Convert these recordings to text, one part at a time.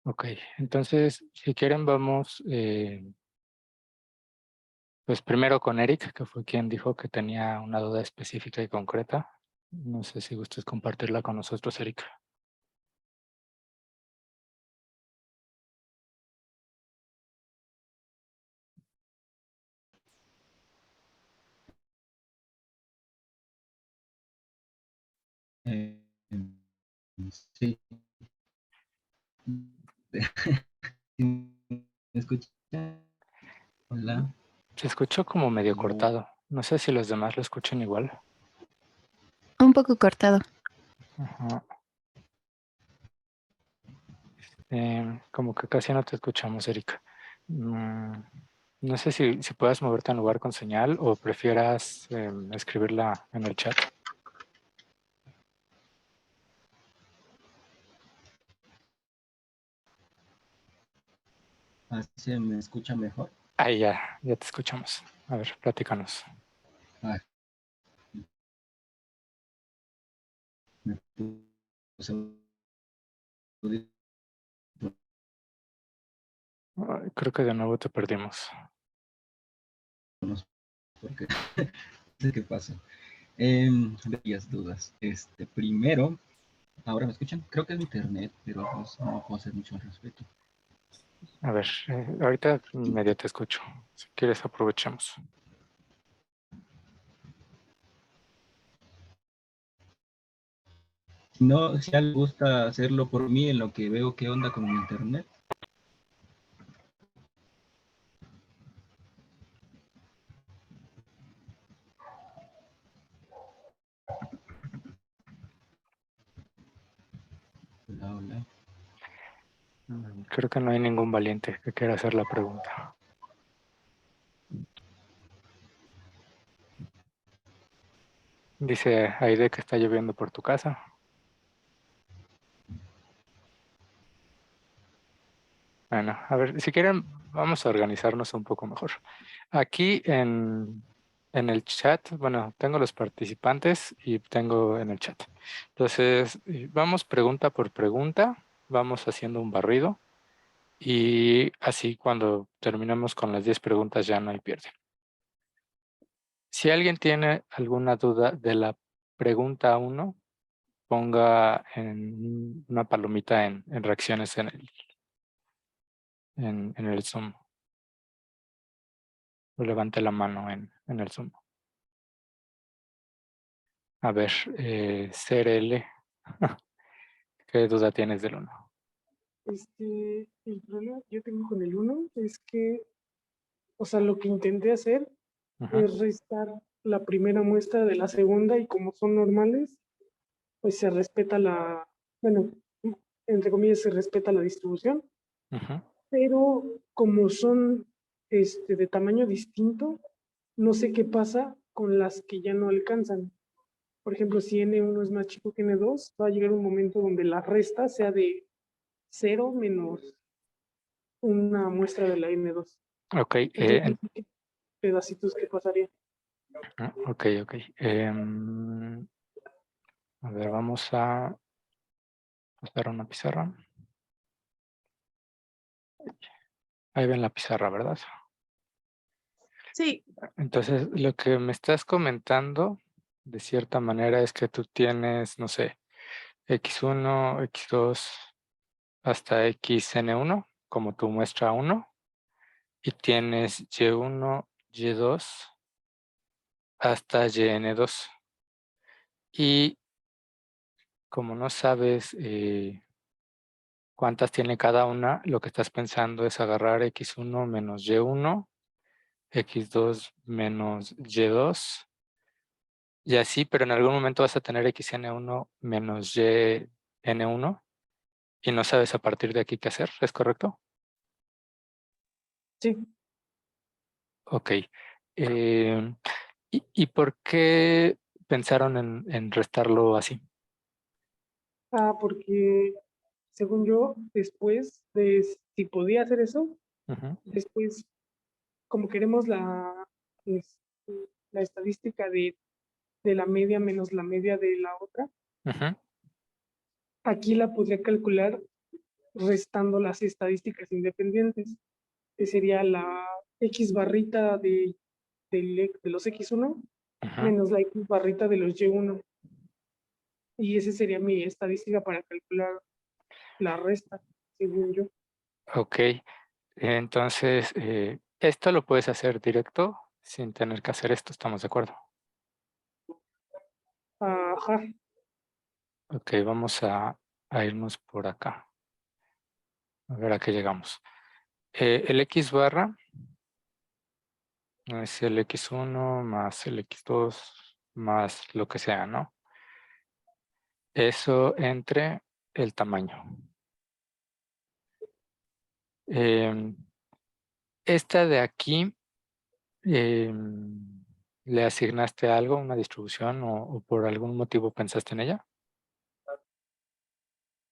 Ok, entonces, si quieren, vamos pues primero con Eric, que fue quien dijo que tenía una duda específica y concreta. No sé si gustes compartirla con nosotros, Eric. Eh, sí. ¿Me escucha? Hola. Se escuchó como medio No. cortado. No sé si los demás lo escuchan igual. Un poco cortado. Ajá. Como que casi no te escuchamos, Eric. No sé si puedas moverte a un lugar con señal o prefieras escribirla en el chat. ¿Así se me escucha mejor? Ahí ya te escuchamos. A ver, platícanos. Ah, me puse Ay, creo que de nuevo te perdimos. audífonos porque no sé qué pasa. Varias dudas. Primero, ¿ahora me escuchan? Creo que es mi internet, pero pues, no puedo hacer mucho al respecto. A ver, ahorita medio te escucho. Si quieres, aprovechemos. Si no, si a alguien le gusta hacerlo por mí en lo que veo qué onda con mi internet. Hola, hola. Creo que no hay ningún valiente que quiera hacer la pregunta. Dice Aide que está lloviendo por tu casa. Bueno, a ver, si quieren, vamos a organizarnos un poco mejor. Aquí en el chat, bueno, tengo los participantes y tengo en el chat. Entonces, vamos pregunta por pregunta, vamos haciendo un barrido y así cuando terminemos con las 10 preguntas ya no hay pierde. Si alguien tiene alguna duda de la pregunta 1, ponga en una palomita en reacciones en el Zoom. O levante la mano en el Zoom. A ver, CRL, ¿qué duda tienes del 1? El problema que yo tengo con el 1 es que, o sea, lo que intenté hacer es restar la primera muestra de la segunda y como son normales, pues se respeta bueno, entre comillas, se respeta la distribución, pero como son de tamaño distinto, no sé qué pasa con las que ya no alcanzan. Por ejemplo, si N1 es más chico que N2, va a llegar un momento donde la resta sea de 0 menos una muestra de la N2. Ok, Entonces, ¿qué pedacitos qué pasaría? ok. A ver, vamos a pasar una pizarra. Ahí ven la pizarra, ¿verdad? Sí. Entonces, lo que me estás comentando, de cierta manera, es que tú tienes, no sé, X1, X2 hasta XN1, como tu muestra 1, y tienes Y1, Y2 hasta YN2. Y como no sabes cuántas tiene cada una, lo que estás pensando es agarrar X1 menos Y1, X2 menos Y2, y así, pero en algún momento vas a tener XN1 menos YN1 y no sabes a partir de aquí qué hacer, ¿es correcto? Sí. Ok. ¿Y por qué pensaron en restarlo así? Porque según yo, después de si podía hacer eso, Ujú, después, como queremos este, la estadística de la media menos la media de la otra, ujú. aquí la podría calcular restando las estadísticas independientes, que sería la X barrita de los X1 Ujú. menos la X barrita de los Y1. Y esa sería mi estadística para calcular la resta, según yo. Ok, entonces esto lo puedes hacer directo sin tener que hacer esto, ¿estamos de acuerdo? Ajá. Ok, vamos a irnos por acá. A ver a qué llegamos. El X barra es el X1 más el X2 más lo que sea, ¿no? Eso entre el tamaño. Esta de aquí, ¿le asignaste algo, una distribución o por algún motivo pensaste en ella?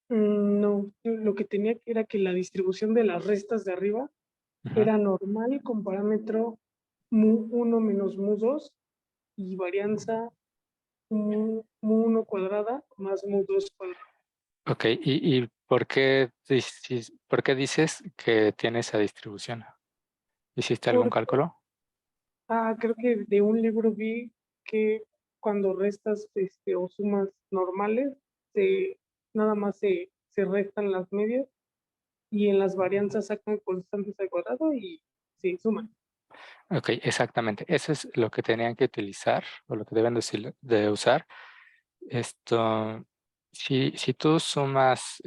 No, lo que tenía que era que la distribución de las restas de arriba Ujú. era normal con parámetro mu1 menos mu2 y varianza mu1 cuadrada más mu2 cuadrada. Ok, ¿y por qué dices que tiene esa distribución? ¿Hiciste algún Porque, cálculo? creo que de un libro vi que cuando restas o sumas normales, nada más se restan las medias y en las varianzas sacan constantes al cuadrado y se suman. Ok, exactamente. Eso es lo que tenían que utilizar o lo que deben de usar. Esto, si tú sumas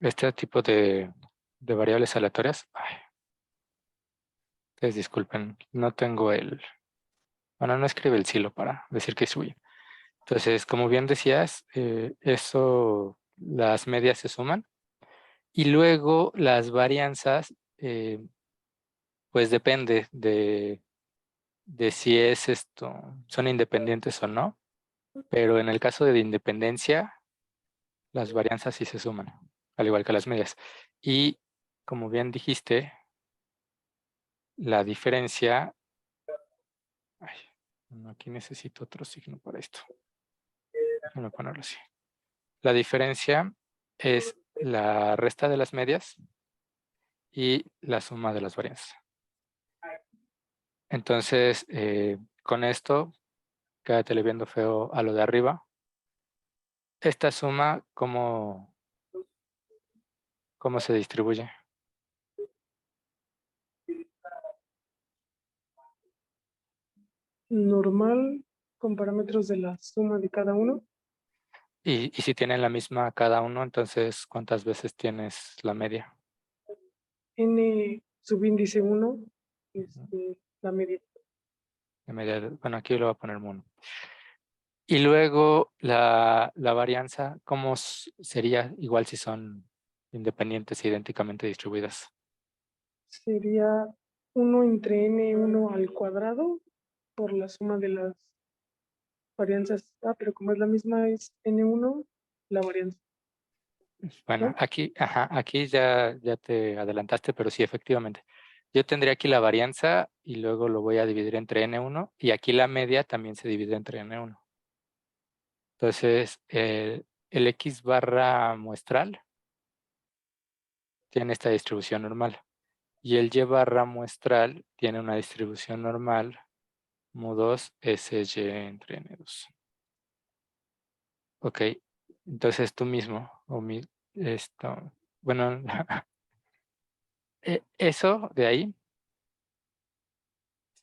este tipo de variables aleatorias, ay, ustedes disculpen, no tengo bueno, no escribe el silo para decir que es suyo. Entonces, como bien decías, las medias se suman y luego las varianzas, pues depende de si son independientes o no, pero en el caso de independencia, las varianzas sí se suman, al igual que las medias. Y como bien dijiste, la diferencia, ay, no, aquí necesito otro signo para esto. Déjame ponerlo así. La diferencia es la resta de las medias y la suma de las varianzas. Entonces, con esto, quédatele viendo feo a lo de arriba. Esta suma, ¿cómo se distribuye? Normal con parámetros de la suma de cada uno. Y si tienen la misma cada uno, entonces, ¿cuántas veces tienes la media? N subíndice 1, la media. Bueno, aquí lo voy a poner mono. Y luego la varianza, ¿cómo sería igual si son independientes e idénticamente distribuidas? Sería 1 entre N1 al cuadrado por la suma de las varianzas. Pero como es la misma, es N1 la varianza. Bueno, ¿No? aquí ya te adelantaste, pero sí, efectivamente. Yo tendría aquí la varianza y luego lo voy a dividir entre N1 y aquí la media también se divide entre N1. Entonces, el X barra muestral tiene esta distribución normal y el Y barra muestral tiene una distribución normal mu2 SY entre N2. Ok, entonces tú mismo, bueno, eso de ahí,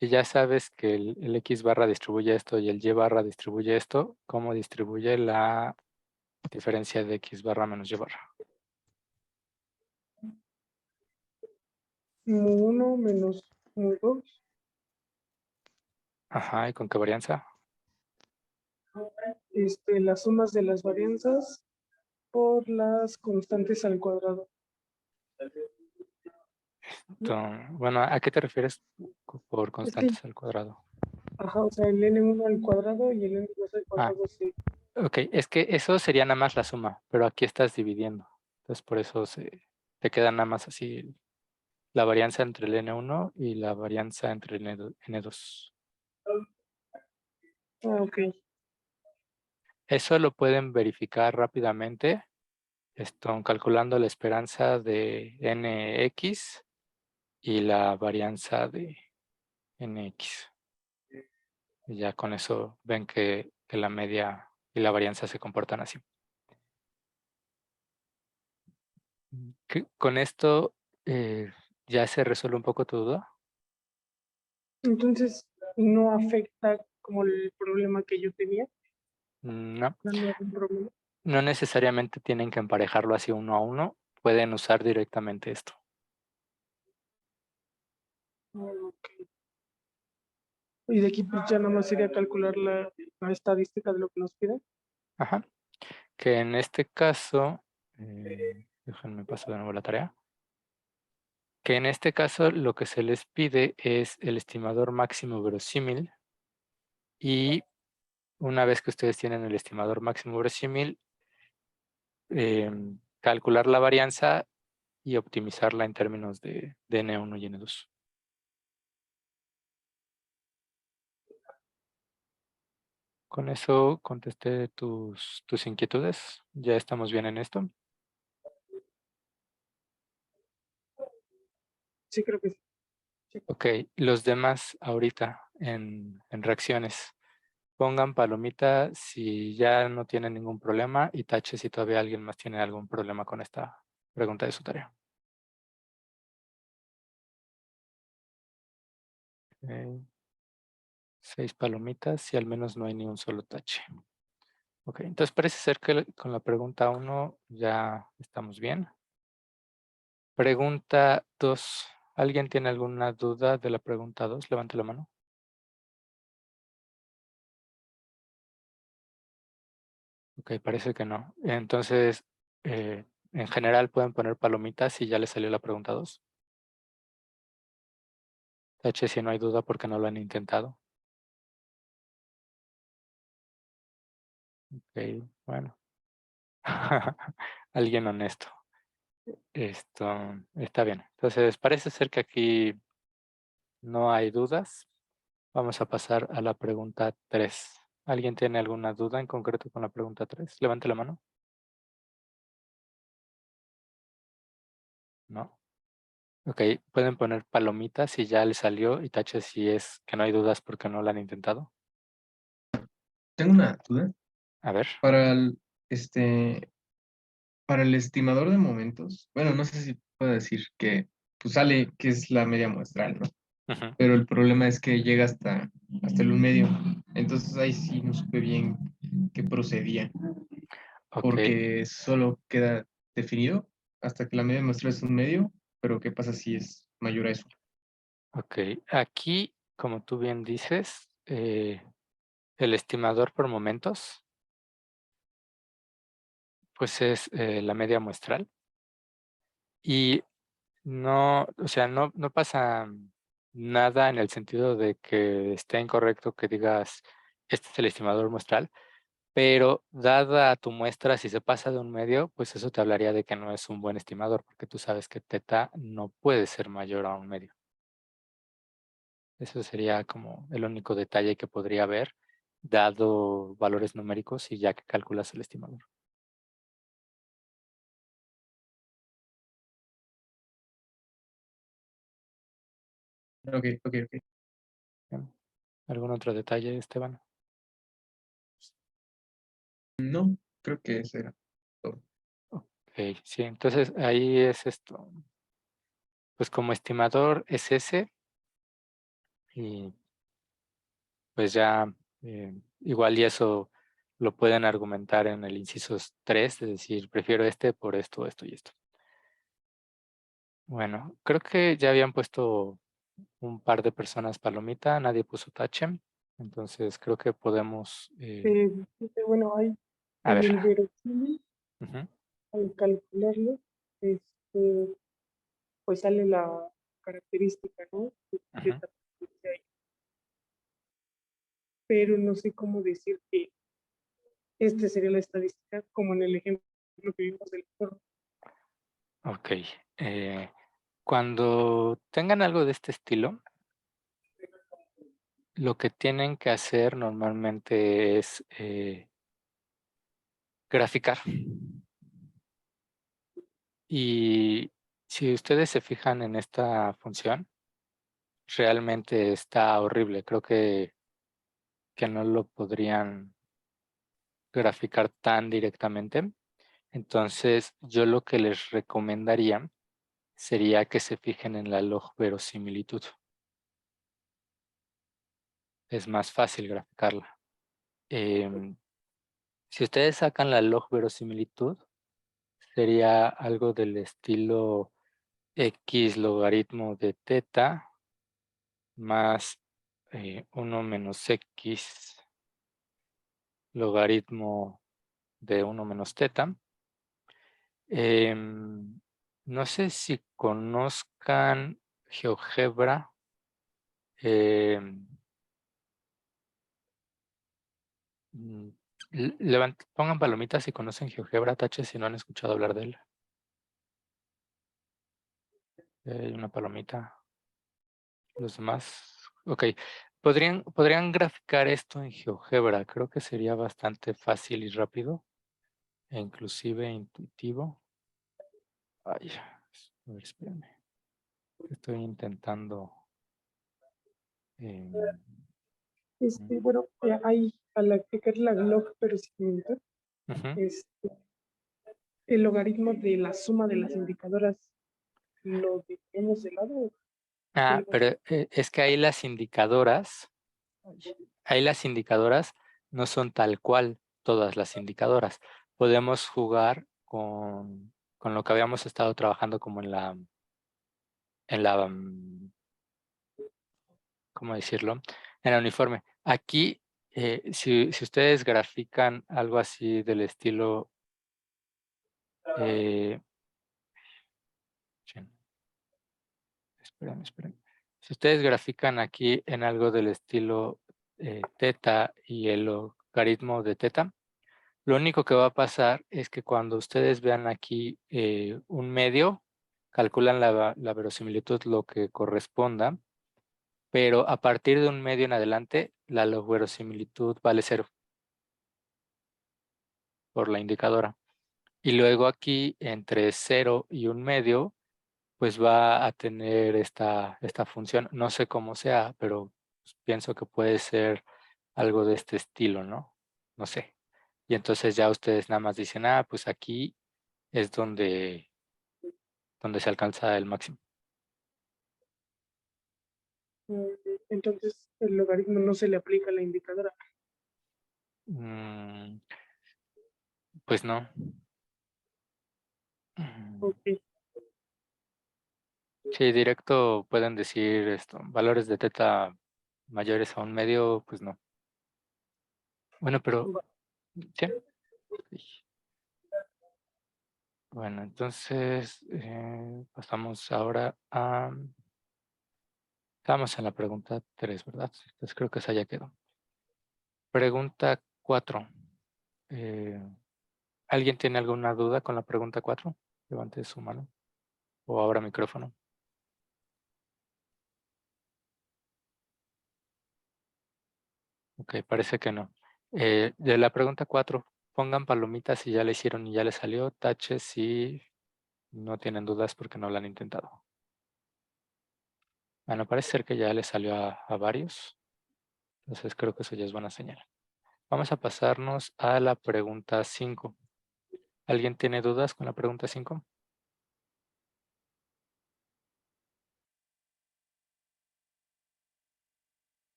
si ya sabes que el X barra distribuye esto y el Y barra distribuye esto, ¿cómo distribuye la diferencia de X barra menos Y barra? Mu1 menos mu2. Ajá, ¿y con qué varianza? Las sumas de las varianzas por las constantes al cuadrado. Bueno, ¿a qué te refieres por Es que, constantes al cuadrado? o sea, el N1 al cuadrado y el N2 al Ah, cuadrado sí. ok, es que eso sería nada más la suma, pero aquí estás dividiendo. Entonces por eso te queda nada más así la varianza entre el N1 y la varianza entre el N2. Ok. Eso lo pueden verificar rápidamente calculando la esperanza de nx y la varianza de nx. Y ya con eso ven que la media y la varianza se comportan así. Con esto ya se resuelve un poco tu duda. Entonces, no afecta como el problema que yo tenía. No, No es un problema. no necesariamente tienen que emparejarlo así uno a uno. Pueden usar directamente esto. Ok. Y de aquí pues ya nada más sería calcular la estadística de lo que nos piden. Ajá. Que en este caso, déjenme pasar de nuevo la tarea. Que en este caso lo que se les pide es el estimador máximo verosímil. Y una vez que ustedes tienen el estimador máximo verosímil, calcular la varianza y optimizarla en términos de N1 y N2. Con eso contesté tus inquietudes. Ya estamos bien en esto. Sí, creo que sí. Ok, los demás ahorita en reacciones. Pongan palomita si ya no tienen ningún problema y tache si todavía alguien más tiene algún problema con esta pregunta de su tarea. 6 palomitas y al menos no hay ni un solo tache. Ok, entonces parece ser que con la pregunta 1 ya estamos bien. Pregunta 2. ¿Alguien tiene alguna duda de la pregunta 2? Levante la mano. Ok, parece que no. Entonces, en general pueden poner palomitas si ya les salió la pregunta 2. Tache si no hay duda porque no lo han intentado. Ok, bueno. Alguien honesto. Esto está bien. Entonces, parece ser que aquí no hay dudas. Vamos a pasar a la pregunta 3. ¿Alguien tiene alguna duda en concreto con la pregunta 3? Levante la mano. No. Ok, pueden poner palomitas si ya les salió y tache si es que no hay dudas porque no la han intentado. Tengo una duda. A ver. Para para el estimador de momentos, bueno, no sé si puedo decir que pues sale que es la media muestral, ¿no? Ujú. Pero el problema es que llega hasta el 1/2. Entonces ahí sí no supe bien qué procedía, Ok, porque solo queda definido hasta que la media muestral es 1/2, pero ¿qué pasa si es mayor a eso? ok. Aquí, como tú bien dices, el estimador por momentos, pues es la media muestral. Y no, o sea, no pasa nada en el sentido de que esté incorrecto que digas, este es el estimador muestral, pero dada tu muestra, si se pasa de 1/2, pues eso te hablaría de que no es un buen estimador, porque tú sabes que teta no puede ser mayor a 1/2. Eso sería como el único detalle que podría haber, dado valores numéricos y ya que calculas el estimador. Ok, ok, ok. Bien. ¿Algún otro detalle, Esteban? No, creo que ese era todo. Ok, sí, entonces ahí es esto. Pues como estimador es ese y pues ya igual y eso lo pueden argumentar en el inciso 3, es decir, prefiero este por esto, esto y esto. Bueno, creo que ya habían puesto un par de personas palomita, nadie puso tache, entonces creo que podemos, Bueno, hay a en ver, el verosímil, ujú, al calcularlo, pues sale la característica, ¿no? De ujú. esta frecuencia ahí. Pero no sé cómo decir que este sería la estadística, como en el ejemplo que vimos del perro. Ok, cuando tengan algo de este estilo, lo que tienen que hacer normalmente es graficar. Y si ustedes se fijan en esta función, realmente está horrible. Creo que no lo podrían graficar tan directamente. Entonces, yo lo que les recomendaría sería que se fijen en la log verosimilitud. Es más fácil graficarla. Si ustedes sacan la log verosimilitud, sería algo del estilo x logaritmo de teta más 1 menos x logaritmo de 1 menos teta. No sé si conozcan GeoGebra. Pongan palomitas si conocen GeoGebra, taches si no han escuchado hablar de él. Hay una palomita. Los demás. Ok. ¿Podrían graficar esto en GeoGebra? Creo que sería bastante fácil y rápido. E inclusive intuitivo. Ay, a ver, espérenme. Estoy intentando. Bueno, ahí al aplicar la log verosimilitud, Ujú. el logaritmo de la suma de las indicadoras lo dejamos de lado. Pero es que ahí las indicadoras no son tal cual todas las indicadoras. Podemos jugar con lo que habíamos estado trabajando como en la, ¿cómo decirlo? En la uniforme. Aquí, si ustedes grafican algo así del estilo, chin, esperen. Si ustedes grafican aquí en algo del estilo teta y el logaritmo de teta, lo único que va a pasar es que cuando ustedes vean aquí un medio, calculan la verosimilitud lo que corresponda, pero a partir de un medio en adelante, la verosimilitud vale 0 por la indicadora. Y luego aquí, entre 0 y un medio, pues va a tener esta función. No sé cómo sea, pero pienso que puede ser algo de este estilo, ¿no? No sé. Y entonces ya ustedes nada más dicen, pues aquí es donde se alcanza el máximo. Entonces, el logaritmo no se le aplica a la indicadora. Pues no. Ok. Sí, directo pueden decir esto, valores de teta mayores a un medio, pues no. Bueno, pero sí. Bueno, entonces pasamos ahora a... Estamos en la pregunta 3, ¿verdad? Entonces creo que esa ya quedó. Pregunta 4. ¿Alguien tiene alguna duda con la pregunta 4? Levante su mano. O abra micrófono. Ok, parece que no. De la pregunta 4, pongan palomitas si ya le hicieron y ya le salió. Taches si no tienen dudas porque no lo han intentado. Bueno, parece ser que ya le salió a varios. Entonces creo que eso ya es buena señal. Vamos a pasarnos a la pregunta 5. ¿Alguien tiene dudas con la pregunta 5?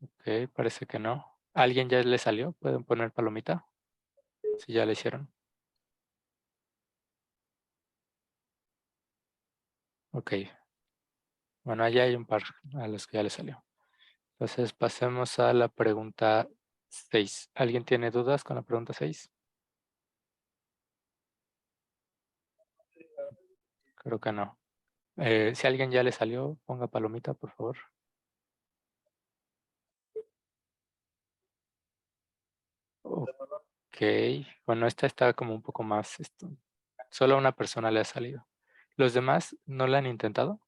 Ok, parece que no. ¿Alguien ya le salió? ¿Pueden poner palomita? Si ya le hicieron. Ok. Bueno, allá hay un par a los que ya le salió. Entonces pasemos a la pregunta 6. ¿Alguien tiene dudas con la pregunta 6? Creo que no. Si alguien ya le salió, ponga palomita, por favor. Ok. Bueno, esta está como un poco más... Solo a una persona le ha salido. ¿Los demás no la han intentado?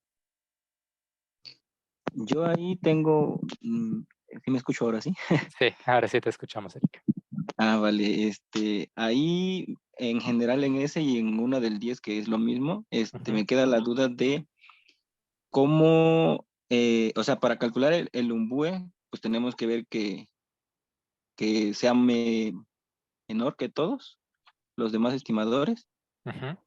Yo ahí tengo, ¿sí me escucho ahora, sí? Sí, ahora sí te escuchamos, Erika. Vale, ahí en general en ese y en una del 10 que es lo mismo, me queda la duda de cómo, o sea, para calcular el umbue, pues tenemos que ver que sea menor que todos los demás estimadores, Ujú.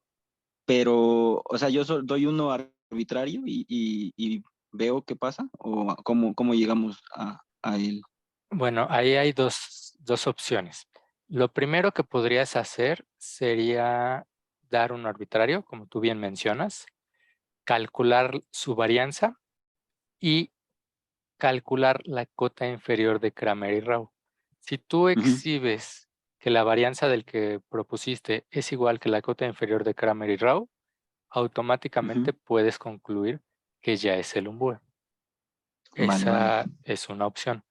pero, o sea, yo doy uno arbitrario y veo qué pasa, o cómo llegamos a él. Bueno, ahí hay dos opciones. Lo primero que podrías hacer sería dar un arbitrario, como tú bien mencionas, calcular su varianza y calcular la cota inferior de Kramer y Rao. Si tú Ujú. exhibes que la varianza del que propusiste es igual que la cota inferior de Kramer y Rao, automáticamente Ujú. puedes concluir que ya es el umbue. Vale, vale. Esa es una opción.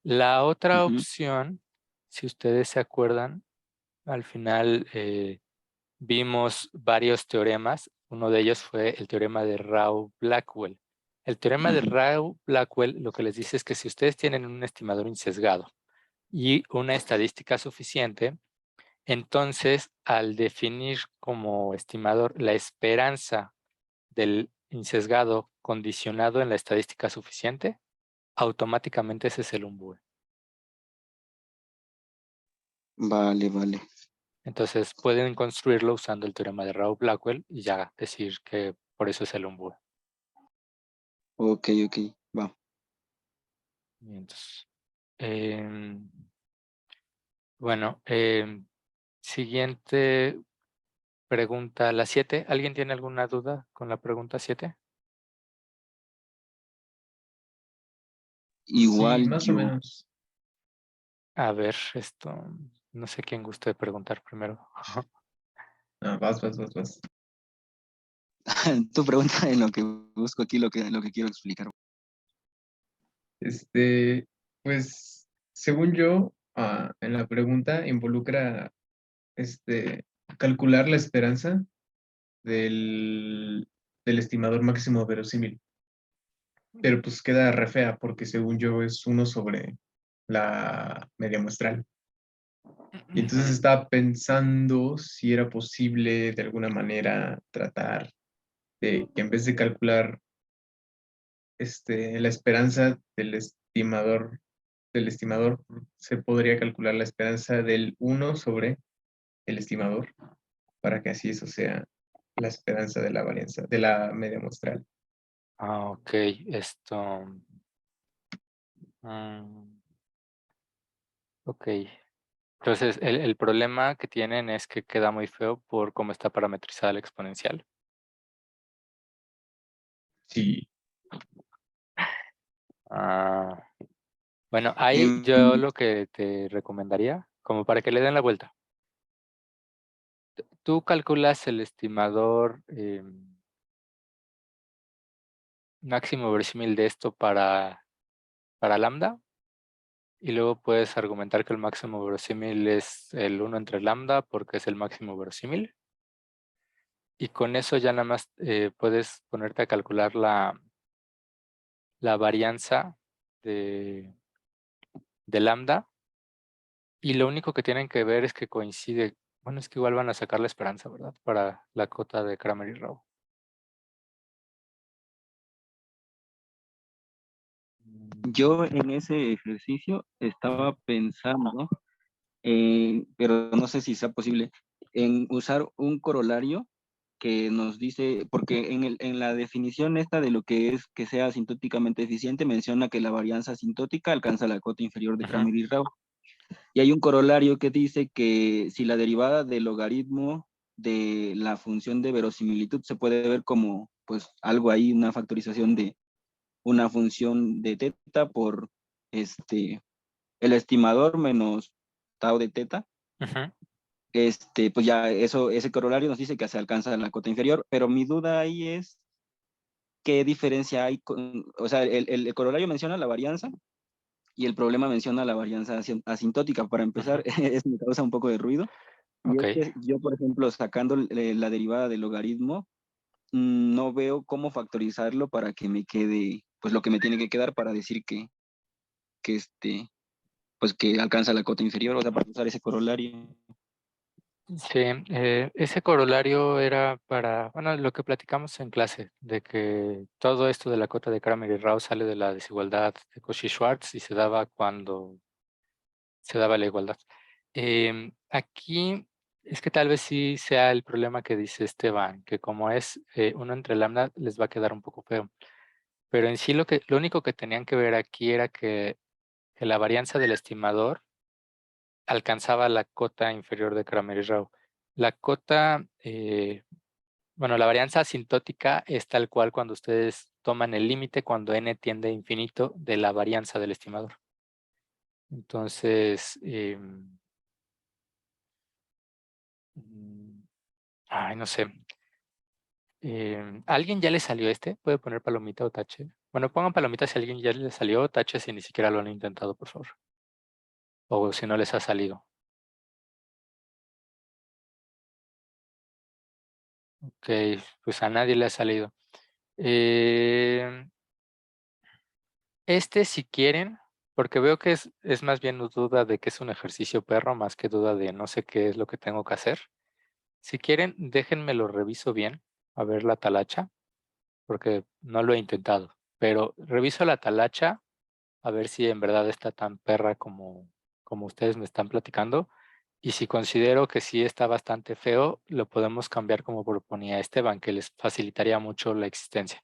La otra Ujú. opción, si ustedes se acuerdan, al final vimos varios teoremas. Uno de ellos fue el teorema de Rao-Blackwell. El teorema de Ujú. Rao-Blackwell lo que les dice es que si ustedes tienen un estimador insesgado y una estadística suficiente, entonces al definir como estimador la esperanza del insesgado condicionado en la estadística suficiente, automáticamente ese es el umbue. Vale, vale. Entonces pueden construirlo usando el teorema de Rao-Blackwell y ya decir que por eso es el umbue. Ok, ok, va. Y entonces, bueno, siguiente pregunta, la 7. ¿Alguien tiene alguna duda con la pregunta 7? Sí, Igual más o yo. menos. A ver, esto, no sé quién guste preguntar primero. Ah, vas. Tu pregunta en lo que busco aquí, lo que quiero explicar. Este, pues, según yo, en la pregunta involucra calcular la esperanza del, del estimador máximo verosímil. Pero pues queda re fea porque según yo es 1 sobre la media muestral. Y entonces Ujú. estaba pensando si era posible de alguna manera tratar de que en vez de calcular la esperanza del estimador, se podría calcular la esperanza del 1 sobre el estimador, para que así eso sea la esperanza de la varianza, de la media muestral. Ok, esto. mm, ok. Entonces, el problema que tienen es que queda muy feo por cómo está parametrizada la exponencial. Sí. Ah, bueno, ahí yo Em, lo que te recomendaría, como para que le den la vuelta, tú calculas el estimador máximo verosímil de esto para lambda y luego puedes argumentar que el máximo verosímil es el 1 entre lambda porque es el máximo verosímil. Y con eso ya nada más puedes ponerte a calcular la varianza de lambda. Y lo único que tienen que ver es que coincide. Bueno, es que igual van a sacar la esperanza, ¿verdad? Para la cota de Kramer y Rao. yo en ese ejercicio estaba pensando, pero no sé si sea posible, en usar un corolario que nos dice, porque en la definición esta de lo que es que sea asintóticamente eficiente, menciona que la varianza asintótica alcanza la cota inferior de Ujú. Kramer y Rao. Y hay un corolario que dice que si la derivada del logaritmo de la función de verosimilitud se puede ver como pues algo ahí, una factorización de una función de teta por el estimador menos tau de teta, Ujú. pues ya ese corolario nos dice que se alcanza la cota inferior, pero mi duda ahí es qué diferencia hay o sea, el corolario menciona la varianza y el problema menciona la varianza asintótica. Para empezar, Ujú. eso me causa un poco de ruido. Y Ok. es que yo, por ejemplo, sacando la derivada del logaritmo, no veo cómo factorizarlo para que me quede, pues lo que me tiene que quedar para decir que pues que alcanza la cota inferior, o sea, para usar ese corolario. Sí, ese corolario era para, bueno, lo que platicamos en clase, de que todo esto de la cota de Kramer y Rao sale de la desigualdad de Cauchy-Schwarz y se daba cuando se daba la igualdad. Aquí es que tal vez sí sea el problema que dice Esteban, que como es uno entre lambda, les va a quedar un poco feo. Pero en sí lo único que tenían que ver aquí era que la varianza del estimador alcanzaba la cota inferior de Kramer y Rao. La cota, bueno, la varianza asintótica es tal cual cuando ustedes toman el límite cuando n tiende a infinito de la varianza del estimador. Entonces, ay, no sé. ¿A alguien ya le salió este? ¿Puede poner palomita o tache? Bueno, pongan palomita si a alguien ya le salió, tache si ni siquiera lo han intentado, por favor. O si no les ha salido. Ok, pues a nadie le ha salido. Este si quieren, porque veo que es más bien duda de que es un ejercicio perro, más que duda de no sé qué es lo que tengo que hacer. Si quieren, déjenme lo reviso bien, a ver la talacha, porque no lo he intentado. Pero reviso la talacha, a ver si en verdad está tan perra como ustedes me están platicando. Y si considero que sí está bastante feo, lo podemos cambiar como proponía Esteban, que les facilitaría mucho la existencia.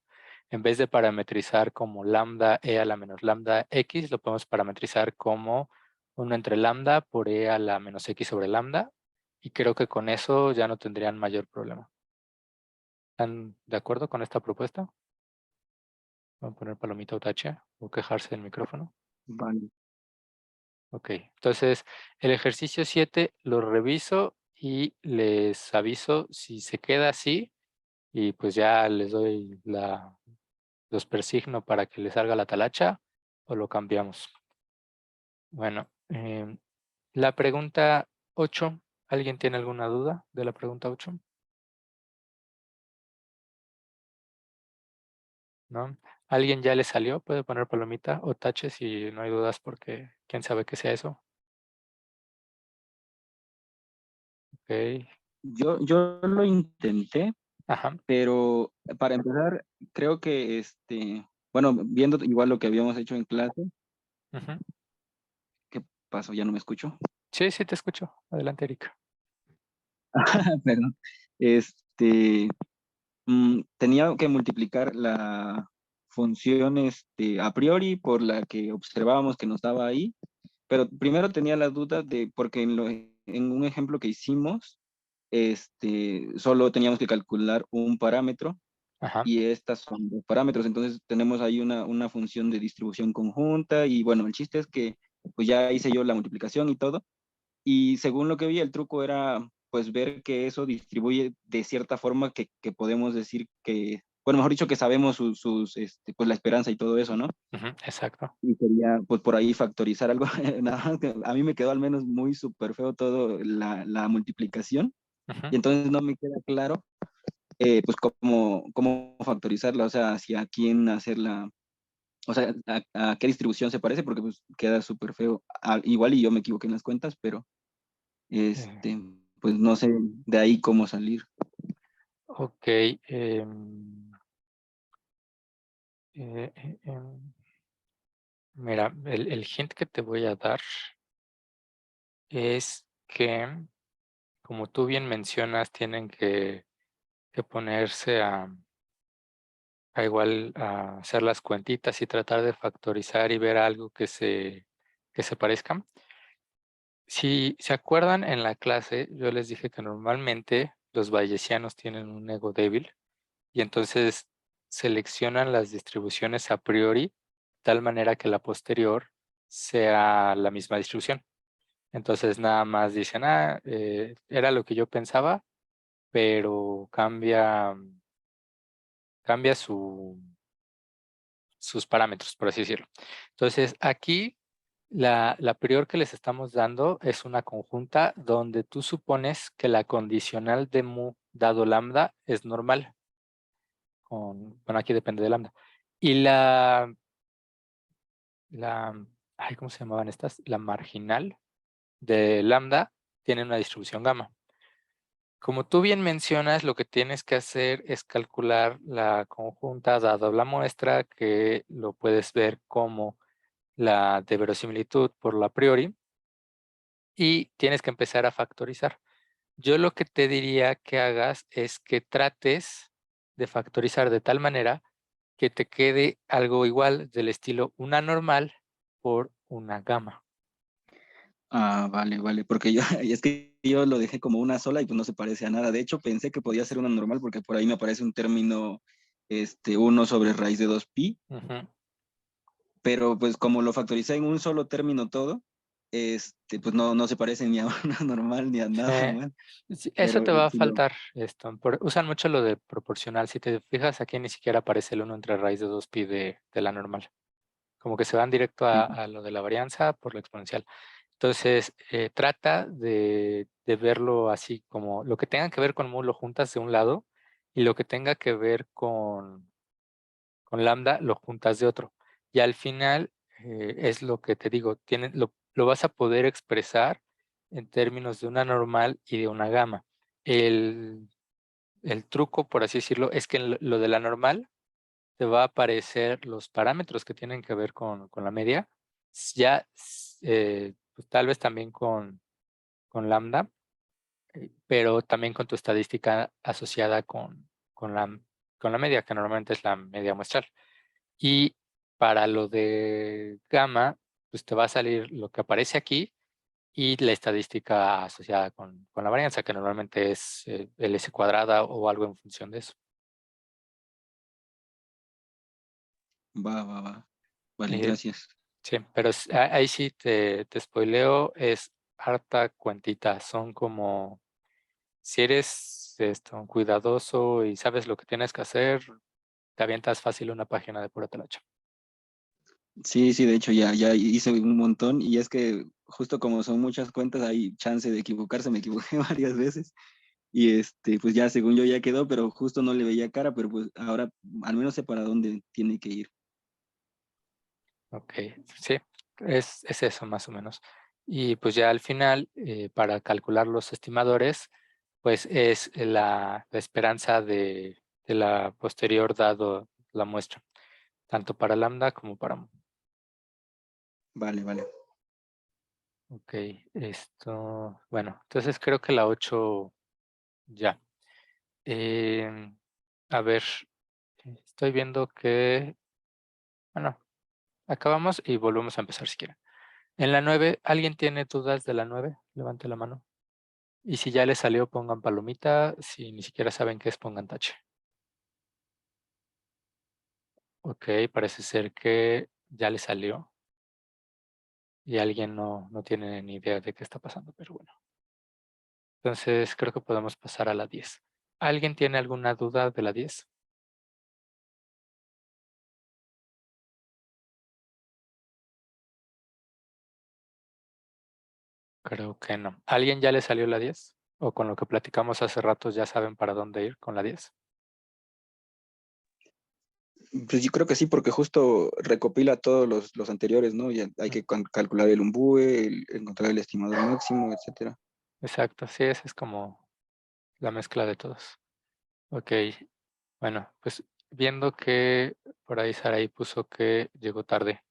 En vez de parametrizar como lambda e a la menos lambda x, lo podemos parametrizar como 1 entre lambda por e a la menos x sobre lambda. Y creo que con eso ya no tendrían mayor problema. ¿Están de acuerdo con esta propuesta? Vamos a poner palomita o tache o quejarse del micrófono. Vale. Ok, entonces el ejercicio 7 lo reviso y les aviso si se queda así y pues ya les doy los persigno para que les salga la talacha o lo cambiamos. Bueno, la pregunta 8, ¿alguien tiene alguna duda de la pregunta 8? ¿No? ¿Alguien ya le salió? Puede poner palomita o tache si no hay dudas porque quién sabe qué sea eso. Ok, Yo lo intenté, ajá, pero para empezar, creo que bueno, viendo igual lo que habíamos hecho en clase, ujú. ¿qué pasó? Ya no me escucho. Sí, sí te escucho. Adelante, Erika. Perdón. Este, tenía que multiplicar la función a priori por la que observábamos que nos daba ahí, pero primero tenía la duda de, porque en un ejemplo que hicimos, solo teníamos que calcular un parámetro Ajá. y estas son dos parámetros, entonces tenemos ahí una función de distribución conjunta y bueno, el chiste es que pues ya hice yo la multiplicación y todo, y según lo que vi, el truco era pues ver que eso distribuye de cierta forma que podemos decir que, bueno, mejor dicho, que sabemos pues la esperanza y todo eso, ¿no? Ujú, exacto. Y sería pues por ahí factorizar algo. Nada más que a mí me quedó al menos muy súper feo todo la multiplicación Ujú. y entonces no me queda claro pues cómo factorizarla, o sea, hacia quién hacerla, o sea, a qué distribución se parece, porque pues queda súper feo. Igual y yo me equivoqué en las cuentas, pero Eh, pues no sé de ahí cómo salir. ok. Eh, eh, em, mira, el hint que te voy a dar es que, como tú bien mencionas, tienen que ponerse a igual a hacer las cuentitas y tratar de factorizar y ver algo que se parezcan. Si se acuerdan en la clase, yo les dije que normalmente los bayesianos tienen un ego débil y entonces seleccionan las distribuciones a priori de tal manera que la posterior sea la misma distribución. Entonces nada más dicen, era lo que yo pensaba, pero cambia sus parámetros, por así decirlo. Entonces aquí la prior que les estamos dando es una conjunta donde tú supones que la condicional de mu dado lambda es normal. Bueno, aquí depende de lambda. Y ay, ¿cómo se llamaban estas? La marginal de lambda tiene una distribución gamma. Como tú bien mencionas, lo que tienes que hacer es calcular la conjunta dada la muestra, que lo puedes ver como la de verosimilitud por la priori, y tienes que empezar a factorizar. Yo lo que te diría que hagas es que trates de factorizar de tal manera que te quede algo igual del estilo una normal por una gamma. Ah, vale, vale, porque yo, y es que yo lo dejé como una sola y pues no se parece a nada. De hecho, pensé que podía ser una normal porque por ahí me aparece un término, 1 sobre raíz de 2pi, Ujú. pero pues como lo factoricé en un solo término todo, pues no se parece ni a una normal ni a nada Sí, más. sí, eso Pero te va a si lo, faltar. Usan mucho lo de proporcional. Si te fijas, aquí ni siquiera aparece el 1 entre raíz de 2pi de la normal. Como que se van directo a lo de la varianza por la exponencial. Entonces, trata de verlo así, como lo que tenga que ver con mu lo juntas de un lado y lo que tenga que ver con lambda lo juntas de otro. Y al final, es lo que te digo, lo vas a poder expresar en términos de una normal y de una gamma. El, el truco, por así decirlo, es que en lo de la normal te va a aparecer los parámetros que tienen que ver con la media, pues tal vez también con lambda, pero también con tu estadística asociada con la media, que normalmente es la media muestral. Y para lo de gamma, pues te va a salir lo que aparece aquí y la estadística asociada con la varianza, que normalmente es el S cuadrada o algo en función de eso. va. Vale, Eh, gracias. Sí, pero ahí sí te spoileo, es harta cuentita. Son como, si eres cuidadoso y sabes lo que tienes que hacer, te avientas fácil una página de pura talacha. Sí, sí, de hecho ya hice un montón y es que justo como son muchas cuentas hay chance de equivocarse, me equivoqué varias veces y pues ya según yo ya quedó, pero justo no le veía cara, pero pues ahora al menos sé para dónde tiene que ir. Ok, sí, es eso más o menos. Y pues ya al final, para calcular los estimadores, pues es la esperanza de la posterior dado la muestra, tanto para lambda como para mu. Vale, vale. Ok, bueno, entonces creo que la 8 ya. Em, a ver, estoy viendo que, bueno, acabamos y volvemos a empezar si quieren. En la 9, ¿alguien tiene dudas de la 9? Levante la mano. Y si ya les salió, pongan palomita. Si ni siquiera saben qué es, pongan tache. Ok, parece ser que ya les salió. Y alguien no tiene ni idea de qué está pasando, pero bueno. Entonces creo que podemos pasar a la 10. ¿Alguien tiene alguna duda de la 10? Creo que no. ¿Alguien ya le salió la 10? ¿O con lo que platicamos hace rato ya saben para dónde ir con la 10? Pues yo creo que sí, porque justo recopila todos los anteriores, ¿no? Ya hay que calcular el umbue, encontrar el estimador máximo, etcétera. Exacto, sí, esa es como la mezcla de todos. Ok, bueno, pues viendo que por ahí Saraí puso que llegó tarde.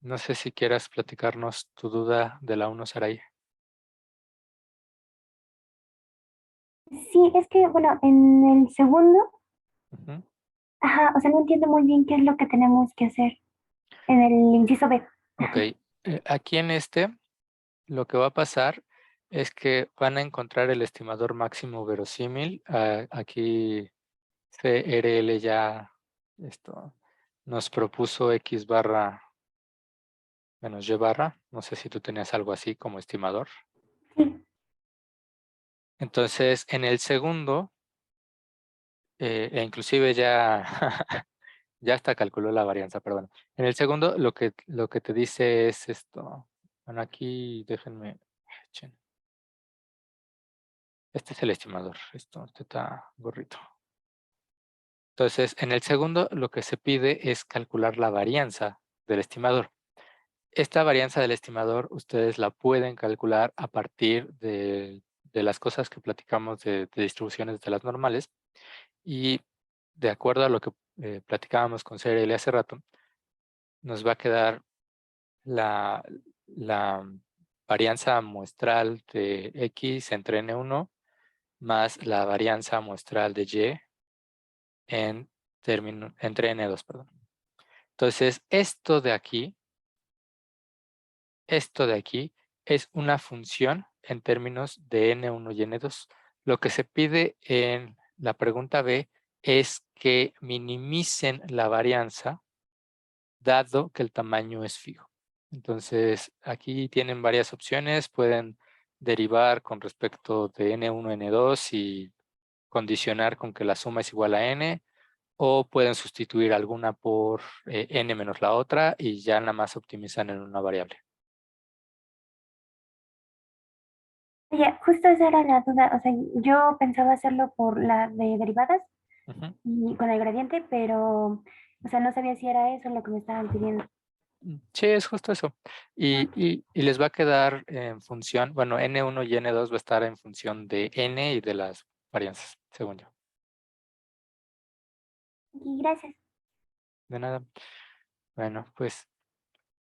No sé si quieras platicarnos tu duda de la 1, Saraí. Sí, es que, bueno, en el segundo, Ujú. ajá, o sea, no entiendo muy bien qué es lo que tenemos que hacer en el inciso B. Ok, aquí en lo que va a pasar es que van a encontrar el estimador máximo verosímil. Aquí CRL ya nos propuso X barra menos Y barra. No sé si tú tenías algo así como estimador. Sí, Entonces, en el segundo, e inclusive ya, ya hasta calculó la varianza, perdón. En el segundo, lo que te dice es esto. Bueno, aquí déjenme. Echen. Este es el estimador. Este está gorrito. Entonces, en el segundo, lo que se pide es calcular la varianza del estimador. Esta varianza del estimador, ustedes la pueden calcular a partir de las cosas que platicamos de distribuciones de las normales. Y de acuerdo a lo que platicábamos con Serial hace rato, nos va a quedar la varianza muestral de X entre N1 más la varianza muestral de Y entre N2, perdón. Entonces, esto de aquí es una función en términos de N1 y N2. Lo que se pide en la pregunta B es que minimicen la varianza dado que el tamaño es fijo. Entonces, aquí tienen varias opciones. Pueden derivar con respecto de N1 a N2 y condicionar con que la suma es igual a N, o pueden sustituir alguna por N menos la otra y ya nada más optimizan en una variable. Oye, justo esa era la duda. O sea, yo pensaba hacerlo por la de derivadas Ujú. y con el gradiente, pero, o sea, no sabía si era eso lo que me estaban pidiendo. Sí, es justo eso. Y les va a quedar en función, bueno, N1 y N2 va a estar en función de N y de las varianzas, según yo. Y gracias. De nada. Bueno, pues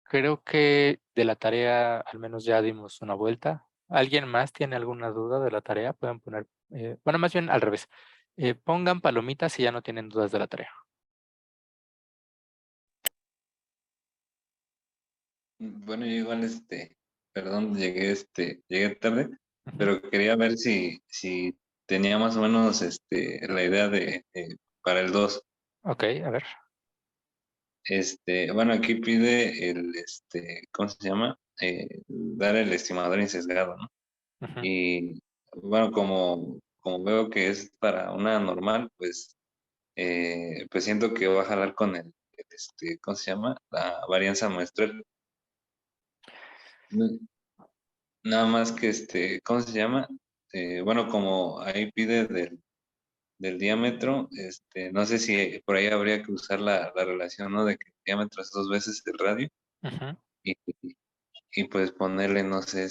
creo que de la tarea al menos ya dimos una vuelta. ¿Alguien más tiene alguna duda de la tarea? Pueden poner, bueno, más bien al revés. Pongan palomitas si ya no tienen dudas de la tarea. Bueno, yo igual, perdón, llegué tarde, Ujú. pero quería ver si tenía más o menos, la idea para el 2. Ok, a ver. Bueno, aquí pide ¿cómo se llama? Dar el estimador insesgado, ¿no? Ujú. Y bueno, como veo que es para una normal, pues siento que va a jalar con ¿cómo se llama? La varianza muestral. Nada más que ¿cómo se llama? Bueno, como ahí pide del diámetro, no sé si por ahí habría que usar la relación, ¿no? De que el diámetro es 2 veces el radio Ujú. y, y pues ponerle, no sé,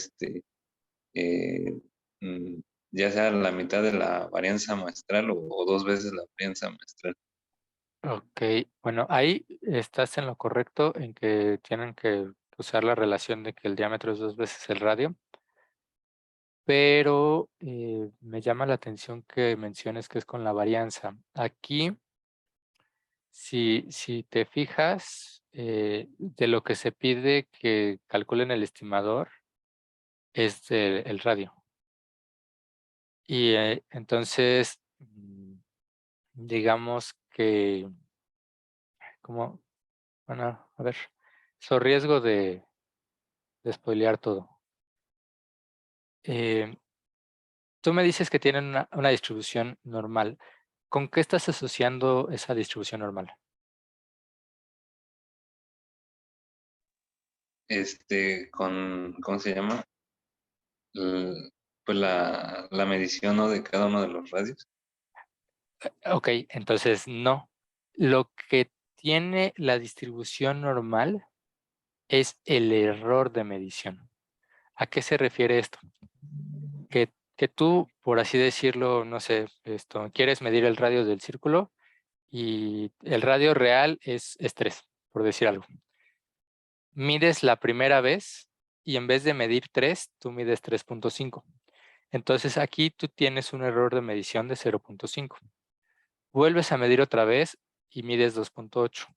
eh, mm, ya sea la mitad de la varianza muestral o 2 veces la varianza muestral. Ok, bueno, ahí estás en lo correcto en que tienen que usar la relación de que el diámetro es 2 veces el radio, pero me llama la atención que menciones que es con la varianza. Aquí, si te fijas, de lo que se pide que calculen el estimador es el radio. Y entonces, digamos que, como, bueno, a ver, so riesgo de spoilear todo. Eh, Tú me dices que tienen una distribución normal. ¿Con qué estás asociando esa distribución normal? ¿Cómo se llama? Pues la medición, ¿no? De cada uno de los radios. Ok, entonces no. Lo que tiene la distribución normal es el error de medición. ¿A qué se refiere esto? Que tú, por así decirlo, no sé, quieres medir el radio del círculo y el radio real es 3, por decir algo. Mides la primera vez y en vez de medir 3, tú mides 3.5. Entonces aquí tú tienes un error de medición de 0.5. Vuelves a medir otra vez y mides 2.8.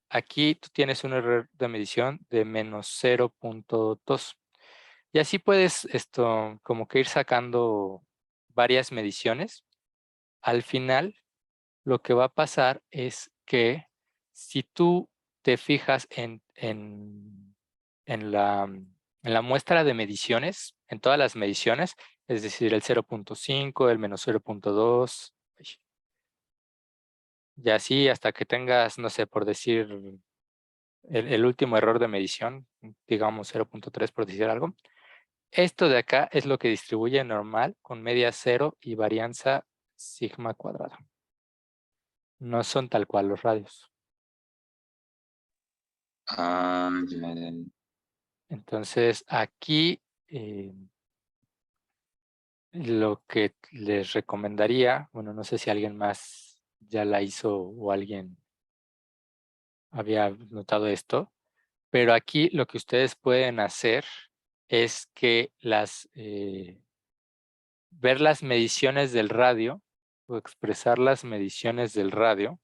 Aquí tú tienes un error de medición de menos 0.2. Y así puedes como que ir sacando varias mediciones. Al final, lo que va a pasar es que si tú te fijas en la muestra de mediciones, en todas las mediciones, es decir, el 0.5, el menos 0.2, y así hasta que tengas, no sé, por decir, el último error de medición, digamos 0.3 por decir algo. Esto de acá es lo que distribuye normal con media cero y varianza sigma cuadrada. No son tal cual los radios. Ah, ya. Entonces aquí lo que les recomendaría, bueno, no sé si alguien más ya la hizo o alguien había notado esto, pero aquí lo que ustedes pueden hacer es que ver las mediciones del radio o expresar las mediciones del radio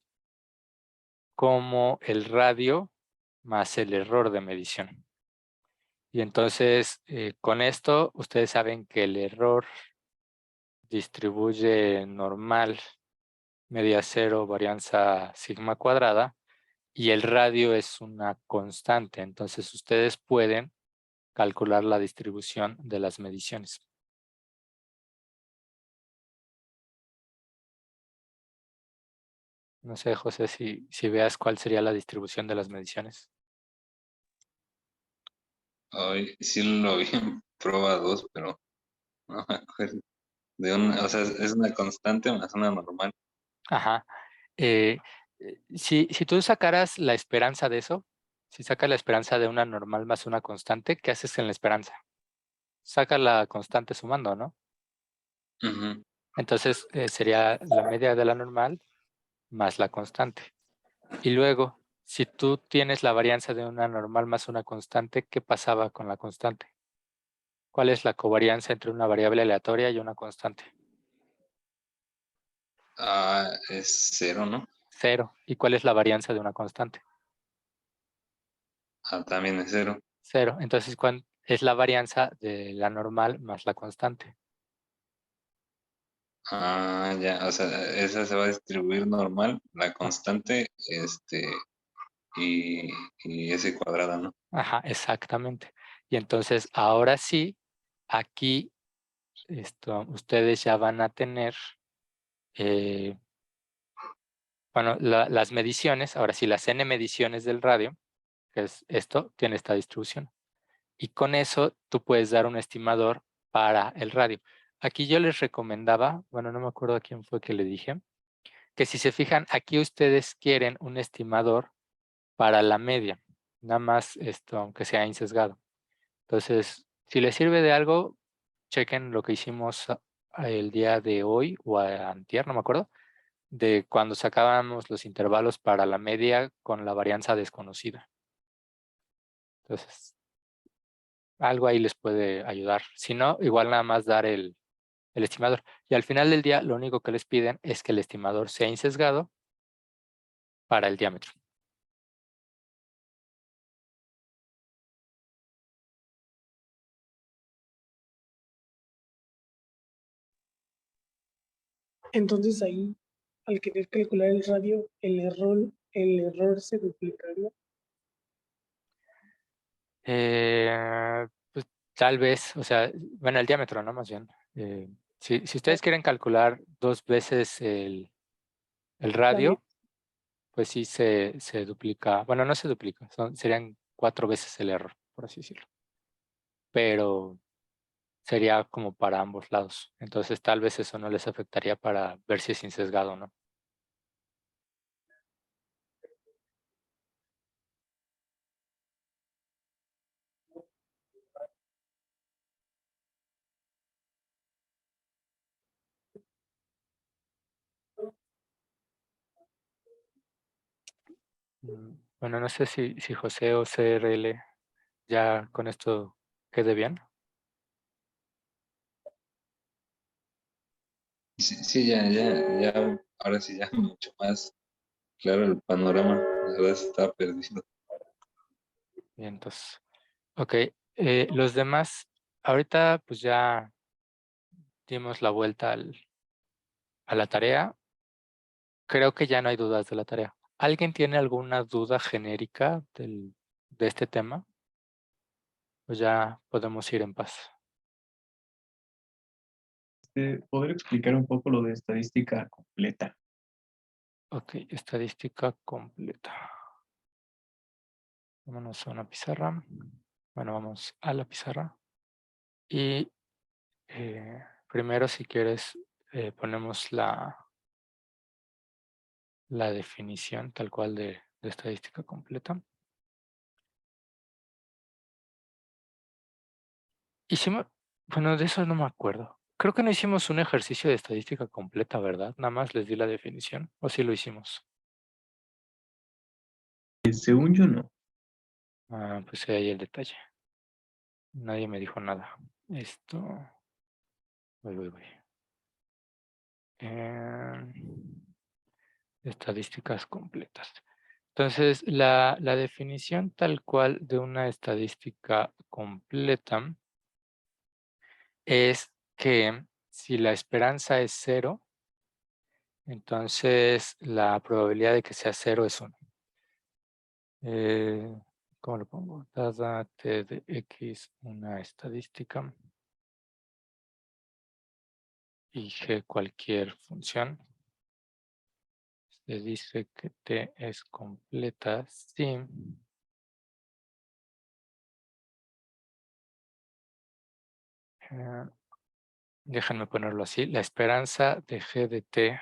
como el radio más el error de medición. Y entonces, con esto, ustedes saben que el error distribuye normal, media cero, varianza sigma cuadrada, y el radio es una constante. Entonces, ustedes pueden calcular la distribución de las mediciones. No sé, José, si veas cuál sería la distribución de las mediciones. Hoy sí lo vi en prueba 2, pero no me acuerdo. O sea, es una constante más una normal. Ajá. Si tú sacaras la esperanza de eso, si sacas la esperanza de una normal más una constante, ¿qué haces en la esperanza? Saca la constante sumando, ¿no? Ujú. Entonces sería la media de la normal más la constante. Y luego, si tú tienes la varianza de una normal más una constante, ¿qué pasaba con la constante? ¿Cuál es la covarianza entre una variable aleatoria y una constante? Ah, es 0, ¿no? 0. ¿Y cuál es la varianza de una constante? Ah, también es 0. 0. Entonces, ¿cuál es la varianza de la normal más la constante? Ah, ya, o sea, esa se va a distribuir normal, la constante, y, y S cuadrada, ¿no? Ajá, exactamente. Y entonces, ahora sí, aquí ustedes ya van a tener, bueno, las mediciones, ahora sí, las n mediciones del radio, que es esto, tiene esta distribución. Y con eso tú puedes dar un estimador para el radio. Aquí yo les recomendaba, bueno, no me acuerdo a quién fue que le dije, que si se fijan, aquí ustedes quieren un estimador para la media, nada más aunque sea insesgado. Entonces, si les sirve de algo, chequen lo que hicimos el día de hoy o antier, no me acuerdo, de cuando sacábamos los intervalos para la media con la varianza desconocida. Entonces, algo ahí les puede ayudar. Si no, igual nada más dar el estimador. Y al final del día, lo único que les piden es que el estimador sea insesgado para el diámetro. Entonces ahí, al querer calcular el radio, el error se duplicaría. Pues tal vez, o sea, bueno, el diámetro, ¿no? Más bien. Si ustedes quieren calcular 2 veces el radio, pues sí se duplica. Bueno, no se duplica, serían 4 veces el error, por así decirlo. Pero sería como para ambos lados. Entonces tal vez eso no les afectaría para ver si es insesgado o no. Bueno, no sé si José o CRL ya con esto quede bien. Sí, sí, ya, ahora sí ya mucho más claro el panorama. La verdad está perdido. Bien, entonces, ok. Los demás, ahorita pues ya dimos la vuelta a la tarea. Creo que ya no hay dudas de la tarea. ¿Alguien tiene alguna duda genérica de este tema? Pues ya podemos ir en paz. ¿Poder explicar un poco lo de estadística completa? Ok, estadística completa. Vámonos a una pizarra. Bueno, vamos a la pizarra. Y primero, si quieres, ponemos la definición tal cual de estadística completa. Y bueno, de eso no me acuerdo. Creo que no hicimos un ejercicio de estadística completa, ¿verdad? Nada más les di la definición. ¿O sí lo hicimos? Según yo, no. Ah, pues ahí el detalle. Nadie me dijo nada. Esto. Voy. Estadísticas completas. Entonces, la definición tal cual de una estadística completa es que si la esperanza es 0, entonces la probabilidad de que sea 0 es 1. ¿Cómo lo pongo? Dada t de x una estadística y g cualquier función, se dice que t es completa si déjenme ponerlo así, la esperanza de g de t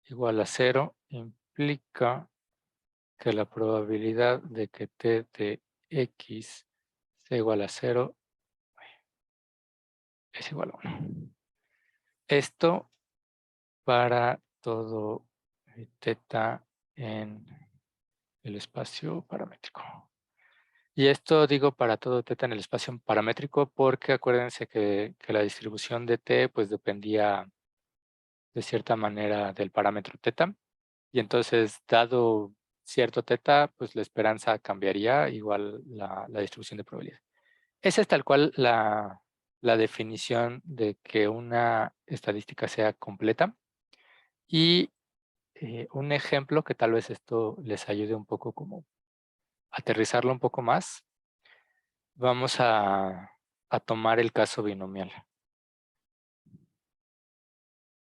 igual a 0 implica que la probabilidad de que t de x sea igual a 0 es igual a 1. Esto para todo teta en el espacio paramétrico. Y esto digo para todo teta en el espacio paramétrico porque acuérdense que la distribución de t pues dependía de cierta manera del parámetro teta. Y entonces, dado cierto teta, pues la esperanza cambiaría, igual la distribución de probabilidad. Esa es tal cual la definición de que una estadística sea completa. Y un ejemplo que tal vez esto les ayude un poco como a aterrizarlo un poco más. Vamos a tomar el caso binomial.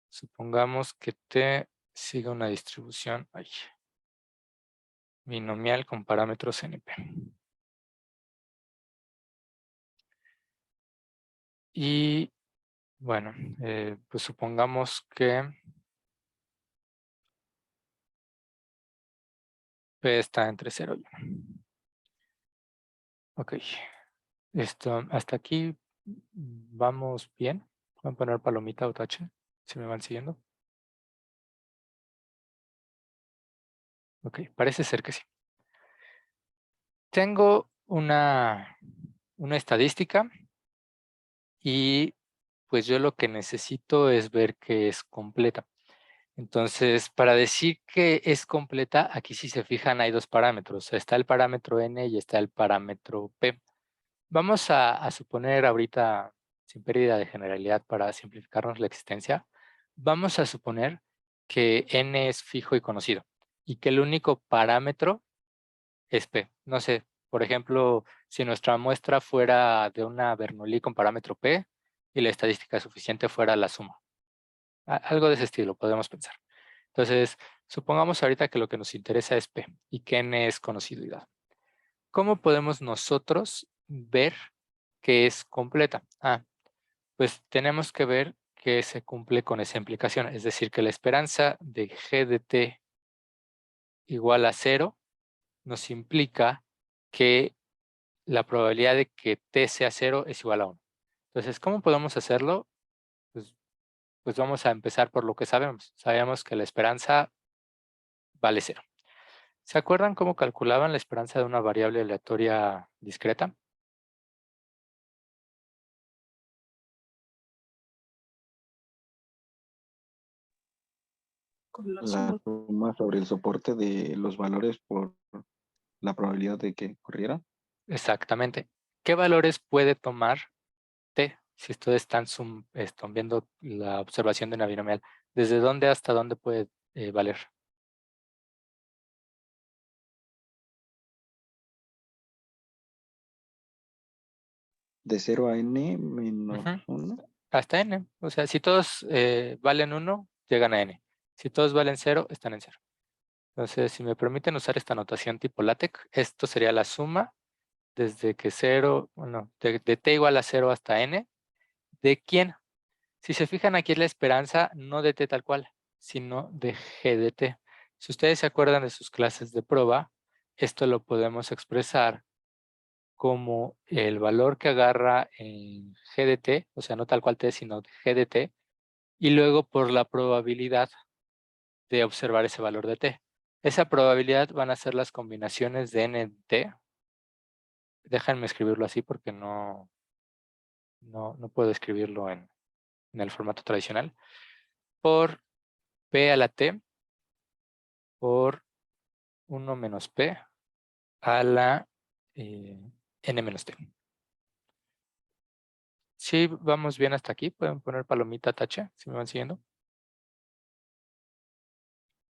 Supongamos que T siga una distribución binomial con parámetros NP. Y bueno, pues supongamos que P está entre 0 y 1. Ok, hasta aquí vamos bien. Pueden poner palomita o tache si me van siguiendo. Ok, parece ser que sí. Tengo una estadística y pues yo lo que necesito es ver que es completa. Entonces, para decir que es completa, aquí si se fijan hay dos parámetros. Está el parámetro n y está el parámetro p. Vamos a suponer ahorita, sin pérdida de generalidad para simplificarnos la existencia, vamos a suponer que n es fijo y conocido y que el único parámetro es p. No sé, por ejemplo, si nuestra muestra fuera de una Bernoulli con parámetro p y la estadística suficiente fuera la suma. Algo de ese estilo podemos pensar. Entonces, supongamos ahorita que lo que nos interesa es P y que N es conocido y dado. ¿Cómo podemos nosotros ver que es completa? Pues tenemos que ver que se cumple con esa implicación. Es decir, que la esperanza de G de T igual a 0 nos implica que la probabilidad de que T sea 0 es igual a 1. Entonces, ¿cómo podemos hacerlo? Pues vamos a empezar por lo que sabemos. Sabemos que la esperanza vale 0. ¿Se acuerdan cómo calculaban la esperanza de una variable aleatoria discreta? Con la La suma. suma sobre el soporte de los valores por la probabilidad de que ocurriera. Exactamente. ¿Qué valores puede tomar T si ustedes están viendo la observación de una binomial? ¿Desde dónde hasta dónde puede valer? De 0 a n menos Ujú. 1. Hasta n. O sea, si todos valen 1, llegan a n. Si todos valen 0, están en 0. Entonces, si me permiten usar esta notación tipo LaTeX, esto sería la suma desde que 0, bueno, de t igual a 0 hasta n. ¿De quién? Si se fijan, aquí es la esperanza no de t tal cual, sino de g de t. Si ustedes se acuerdan de sus clases de prueba, esto lo podemos expresar como el valor que agarra en G de t, o sea, no tal cual t, sino G de t, y luego por la probabilidad de observar ese valor de t. Esa probabilidad van a ser las combinaciones de n en t. Déjenme escribirlo así porque no puedo escribirlo en el formato tradicional. Por p a la t por 1 menos p a la n menos t. Sí, vamos bien hasta aquí. Pueden poner palomita tache, si me van siguiendo.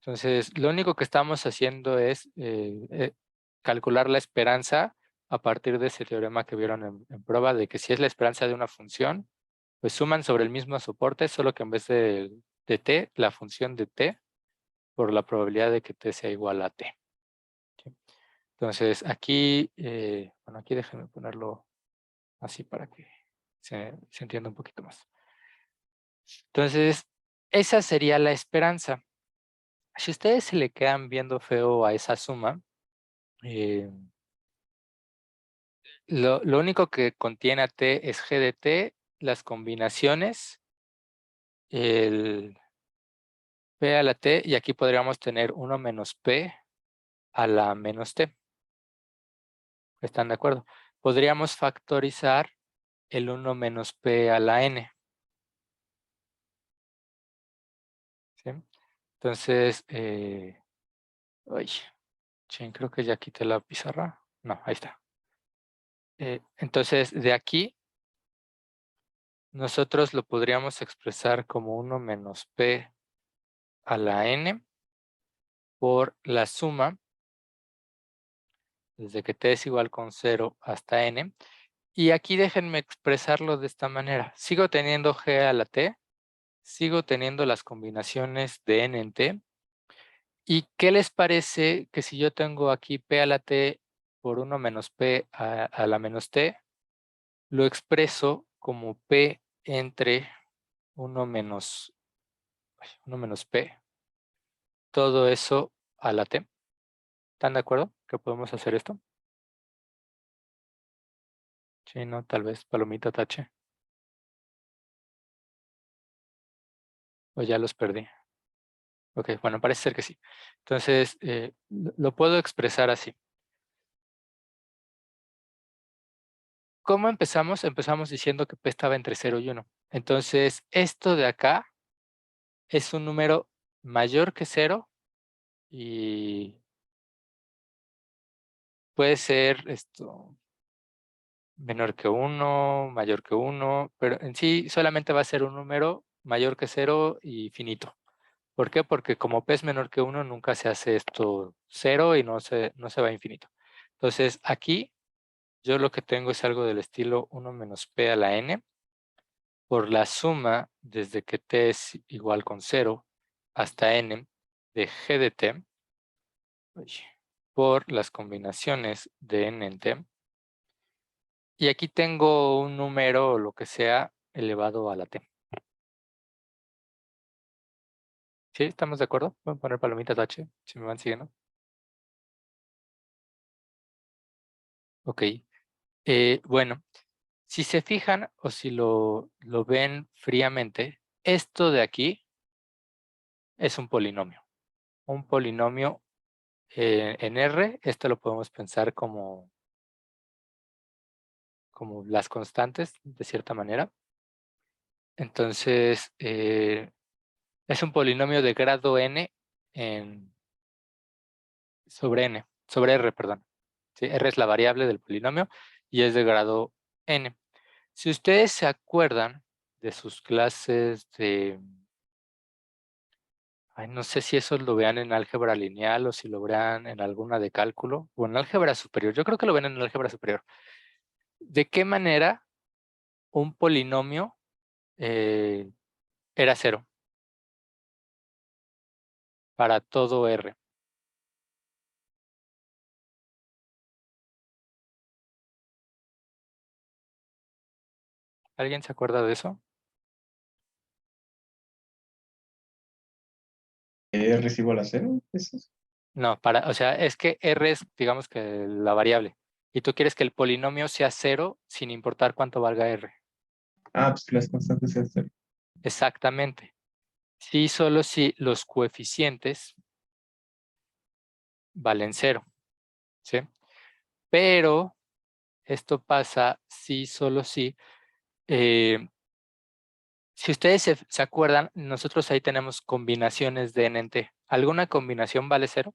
Entonces, lo único que estamos haciendo es calcular la esperanza a partir de ese teorema que vieron en prueba, de que si es la esperanza de una función, pues suman sobre el mismo soporte, solo que en vez de t, la función de t, por la probabilidad de que t sea igual a t. ¿Sí? Entonces, aquí, bueno, aquí déjenme ponerlo así para que se entienda un poquito más. Entonces, esa sería la esperanza. Si ustedes se le quedan viendo feo a esa suma, lo único que contiene a t es g de t, las combinaciones, el p a la t, y aquí podríamos tener 1 menos p a la menos t. ¿Están de acuerdo? Podríamos factorizar el 1 menos p a la n. ¿Sí? Entonces, creo que ya quité la pizarra. No, ahí está. Entonces, de aquí, nosotros lo podríamos expresar como 1 menos p a la n por la suma, desde que t es igual con 0 hasta n. Y aquí déjenme expresarlo de esta manera. Sigo teniendo g a la t, sigo teniendo las combinaciones de n en t. ¿Y qué les parece que si yo tengo aquí p a la t por 1 menos p a la menos t, lo expreso como p entre 1 menos p, todo eso a la t? ¿Están de acuerdo que podemos hacer esto? Sí, no, tal vez palomita tache. O ya los perdí. Ok, bueno, parece ser que sí. Entonces, lo puedo expresar así. ¿Cómo empezamos? Empezamos diciendo que p estaba entre 0 y 1. Entonces, esto de acá es un número mayor que 0 y puede ser esto menor que 1, mayor que 1, pero en sí solamente va a ser un número mayor que 0 y finito. ¿Por qué? Porque como p es menor que 1, nunca se hace esto 0 y no se va a infinito. Entonces, aquí yo lo que tengo es algo del estilo 1 menos p a la n por la suma desde que t es igual con 0 hasta n de g de t por las combinaciones de n en t. Y aquí tengo un número o lo que sea elevado a la t. ¿Sí? ¿Estamos de acuerdo? Voy a poner palomitas H, si me van siguiendo. Ok. Bueno, si se fijan o si lo ven fríamente, esto de aquí es un polinomio. Un polinomio en R, esto lo podemos pensar como las constantes, de cierta manera. Entonces, es un polinomio de grado n sobre R, perdón. ¿Sí? R es la variable del polinomio y es de grado n. Si ustedes se acuerdan de sus clases de... no sé si eso lo vean en álgebra lineal o si lo vean en alguna de cálculo o en álgebra superior. Yo creo que lo ven en álgebra superior. ¿De qué manera un polinomio era 0 para todo R? ¿Alguien se acuerda de eso? ¿R es igual a 0? ¿Eso es? No, o sea, es que R es, digamos que la variable. Y tú quieres que el polinomio sea 0 sin importar cuánto valga R. Ah, pues que las constantes sean cero. Exactamente. Sí, solo si los coeficientes valen 0. ¿Sí? Pero esto pasa sí, solo si. Si ustedes se acuerdan, nosotros ahí tenemos combinaciones de n en t. ¿Alguna combinación vale 0?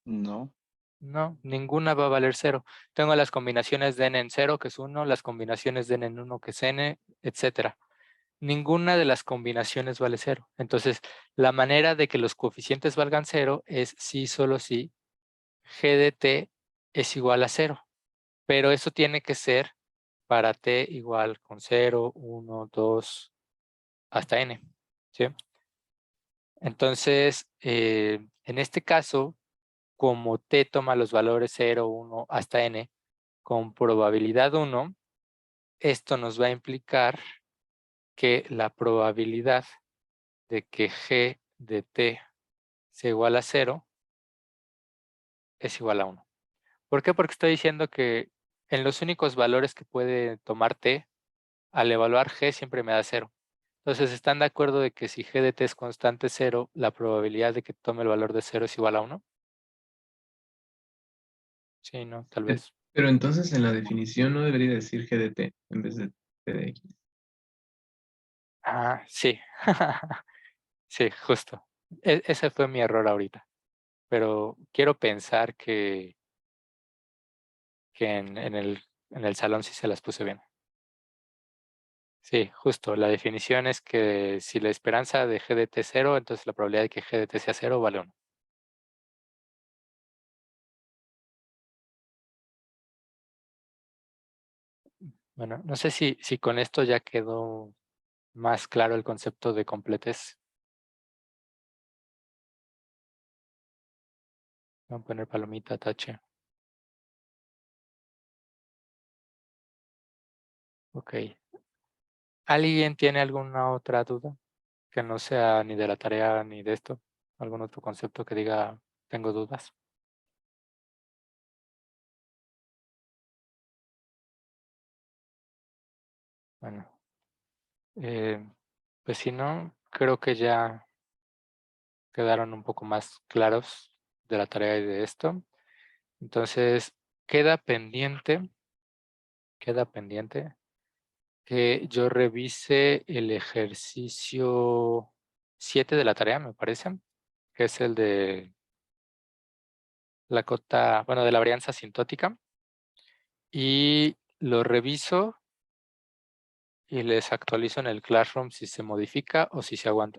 No. No, ninguna va a valer 0. Tengo las combinaciones de n en 0, que es 1, las combinaciones de n en 1, que es n, etc. Ninguna de las combinaciones vale 0. Entonces, la manera de que los coeficientes valgan 0 es si, solo si g de t es igual a 0. Pero eso tiene que ser para t igual con 0, 1, 2, hasta n. ¿Sí? Entonces, en este caso, como t toma los valores 0, 1 hasta n con probabilidad 1, esto nos va a implicar que la probabilidad de que g de t sea igual a 0 es igual a 1. ¿Por qué? Porque estoy diciendo que en los únicos valores que puede tomar t, al evaluar g siempre me da 0. Entonces, ¿están de acuerdo de que si g de t es constante 0, la probabilidad de que tome el valor de 0 es igual a 1? Sí, no, tal vez. Pero entonces en la definición no debería decir g de t en vez de t de x. Ah, sí. Sí, justo. Ese fue mi error ahorita. Pero quiero pensar que en el salón sí se las puse bien. Sí, justo. La definición es que si la esperanza de g de t es 0, entonces la probabilidad de que g de t sea 0 vale 1. Bueno, no sé si con esto ya quedó más claro el concepto de completez. Voy a poner palomita, tache. Ok. ¿Alguien tiene alguna otra duda? Que no sea ni de la tarea ni de esto. ¿Algún otro concepto que diga tengo dudas? Bueno, pues si no, creo que ya quedaron un poco más claros de la tarea y de esto. Entonces, queda pendiente que yo revise el ejercicio 7 de la tarea, me parece, que es el de la cota, bueno, de la varianza asintótica. Y lo reviso y les actualizo en el Classroom si se modifica o si se aguanta.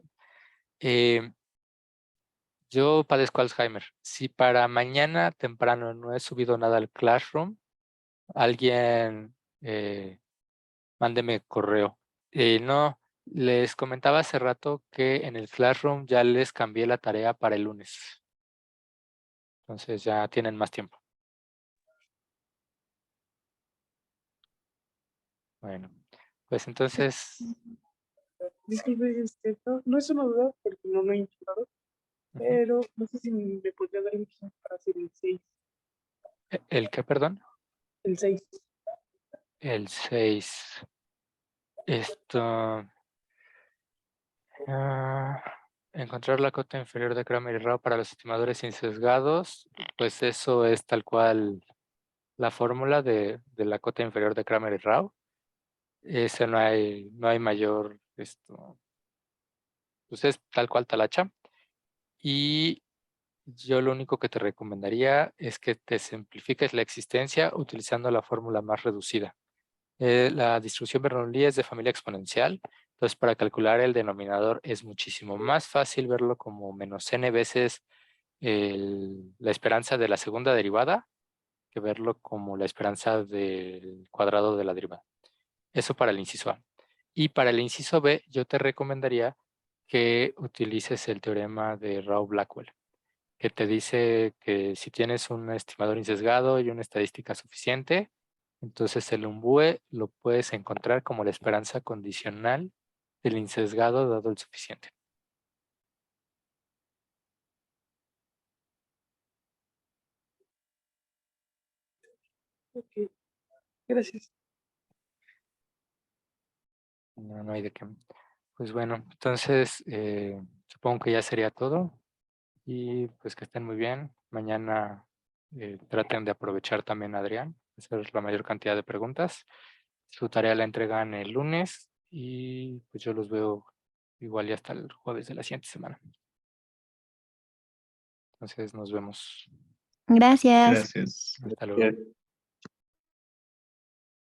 Yo padezco Alzheimer. Si para mañana temprano no he subido nada al Classroom, alguien mándeme correo. No, les comentaba hace rato que en el Classroom ya les cambié la tarea para el lunes. Entonces ya tienen más tiempo. Bueno, pues entonces, Disculpe, no es una duda porque no lo he intentado, ujú. pero no sé si me podría dar un tiempo para hacer el 6. ¿El qué, perdón? El 6. El 6. Esto. Ah, encontrar la cota inferior de Kramer y Rao para los estimadores sin sesgados, pues eso es tal cual la fórmula de la cota inferior de Kramer y Rao. Ese no hay mayor, pues es tal cual talacha. Y yo lo único que te recomendaría es que te simplifiques la existencia utilizando la fórmula más reducida. La distribución Bernoulli es de familia exponencial, entonces para calcular el denominador es muchísimo más fácil verlo como menos n veces la esperanza de la segunda derivada que verlo como la esperanza del cuadrado de la derivada. Eso para el inciso A. Y para el inciso B, yo te recomendaría que utilices el teorema de Rao-Blackwell, que te dice que si tienes un estimador insesgado y una estadística suficiente, entonces el umbue lo puedes encontrar como la esperanza condicional del insesgado dado el suficiente. Ok, gracias. No, no hay de qué. Pues bueno, entonces supongo que ya sería todo. Y pues que estén muy bien. Mañana traten de aprovechar también a Adrián, hacer la mayor cantidad de preguntas. Su tarea la entregan el lunes y pues yo los veo igual y hasta el jueves de la siguiente semana. Entonces nos vemos. Gracias. Gracias. Hasta luego.